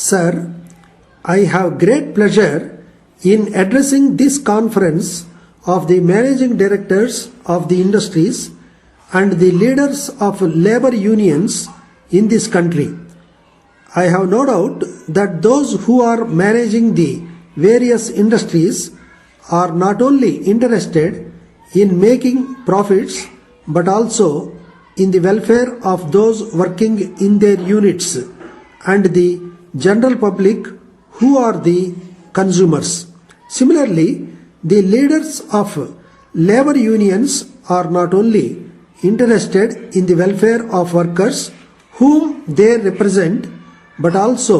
Sir, I have great pleasure in addressing this conference of the managing directors of the industries and the leaders of labor unions in this country. I have no doubt that those who are managing the various industries are not only interested in making profits but also in the welfare of those working in their units and the general public who are the consumers. Similarly, the leaders of labor unions are not only interested in the welfare of workers whom they represent but also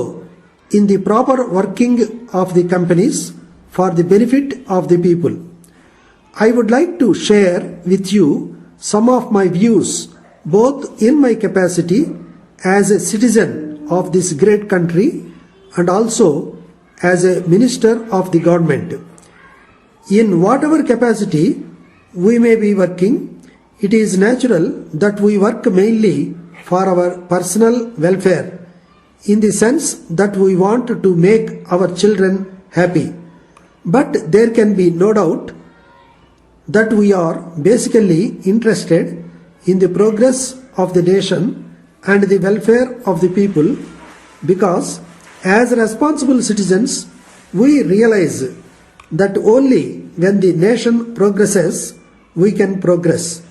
in the proper working of the companies for the benefit of the people. I would like to share with you some of my views both in my capacity as a citizen of this great country and also as a minister of the government. In whatever capacity we may be working, it is natural that we work mainly for our personal welfare, in the sense that we want to make our children happy. But there can be no doubt that we are basically interested in the progress of the nation and the welfare of the people, because as responsible citizens we realize that only when the nation progresses we can progress.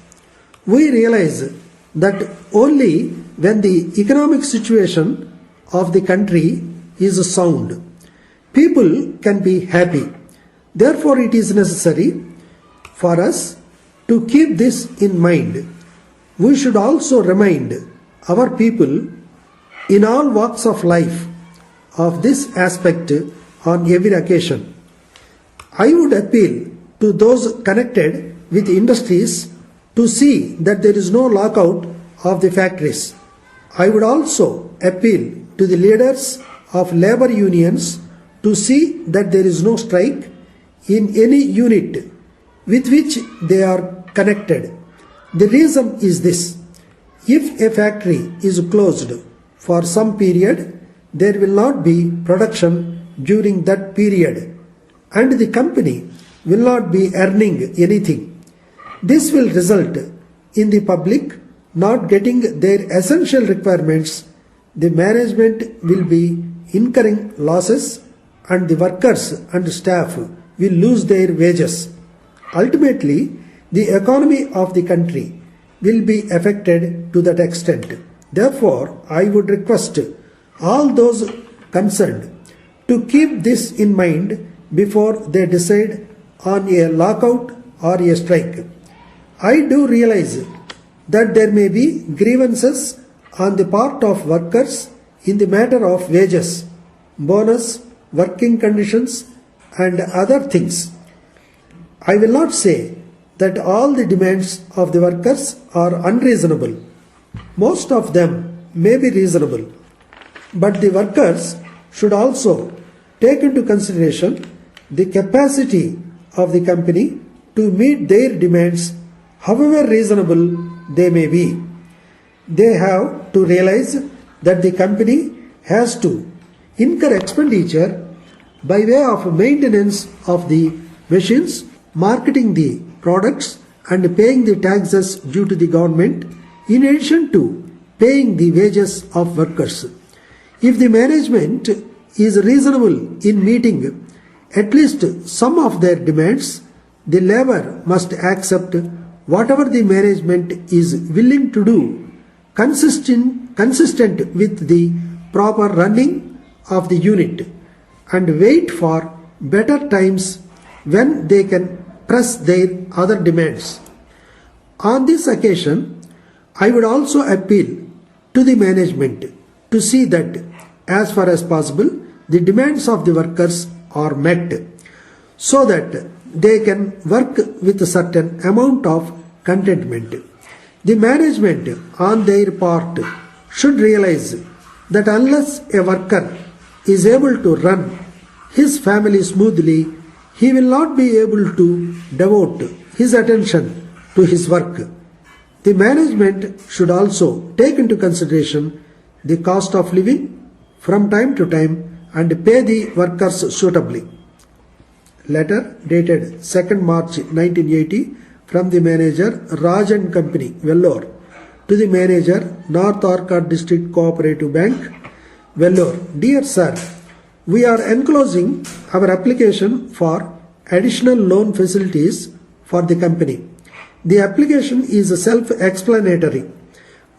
We realize that only when the economic situation of the country is sound, people can be happy. Therefore, it is necessary for us to keep this in mind. We should also remind our people in all walks of life of this aspect on every occasion. I would appeal to those connected with industries to see that there is no lockout of the factories. I would also appeal to the leaders of labor unions to see that there is no strike in any unit with which they are connected. The reason is this: if a factory is closed for some period, there will not be production during that period and the company will not be earning anything. This will result in the public not getting their essential requirements. The management will be incurring losses and the workers and staff will lose their wages. Ultimately, the economy of the country will be affected to that extent. Therefore, I would request all those concerned to keep this in mind before they decide on a lockout or a strike. I do realize that there may be grievances on the part of workers in the matter of wages, bonus, working conditions and other things. I will not say that all the demands of the workers are unreasonable. Most of them may be reasonable, but the workers should also take into consideration the capacity of the company to meet their demands, however reasonable they may be. They have to realize that the company has to incur expenditure by way of maintenance of the machines, marketing the products and paying the taxes due to the government, in addition to paying the wages of workers. If the management is reasonable in meeting at least some of their demands, the labor must accept whatever the management is willing to do, consistent with the proper running of the unit, and wait for better times when they can press their other demands. On this occasion, I would also appeal to the management to see that as far as possible the demands of the workers are met, so that they can work with a certain amount of contentment. The management on their part should realize that unless a worker is able to run his family smoothly, he will not be able to devote his attention to his work. The management should also take into consideration the cost of living, from time to time and pay the workers suitably. Letter dated 2nd March 1980 from the manager Raj and Company, Vellore, to the manager North Arcot District Cooperative Bank, Vellore. Dear Sir, we are enclosing our application for additional loan facilities for the company. The application is self-explanatory.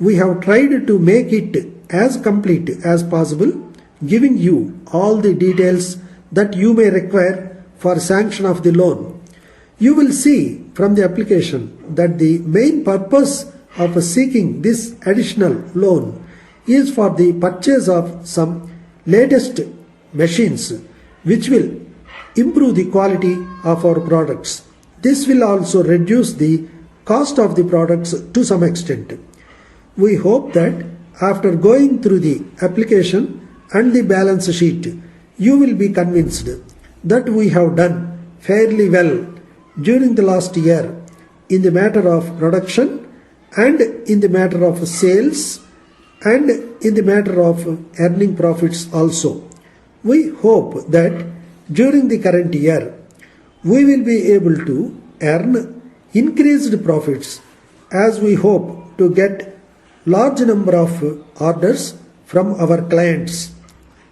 We have tried to make it as complete as possible, giving you all the details that you may require for sanction of the loan. You will see from the application that the main purpose of seeking this additional loan is for the purchase of some latest machines which will improve the quality of our products. This will also reduce the cost of the products to some extent. We hope that after going through the application and the balance sheet, you will be convinced that we have done fairly well during the last year in the matter of production and in the matter of sales and in the matter of earning profits also. We hope that during the current year, we will be able to earn increased profits as we hope to get large number of orders from our clients.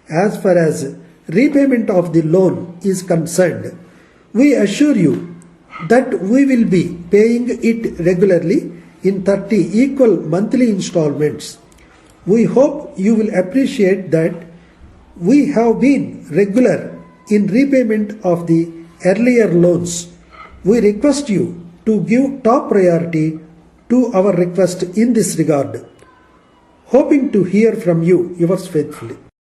As far as repayment of the loan is concerned, we assure you that we will be paying it regularly in 30 equal monthly installments. We hope you will appreciate that we have been regular in repayment of the earlier loans. We request you to give top priority to our request in this regard. Hoping to hear from you, yours faithfully.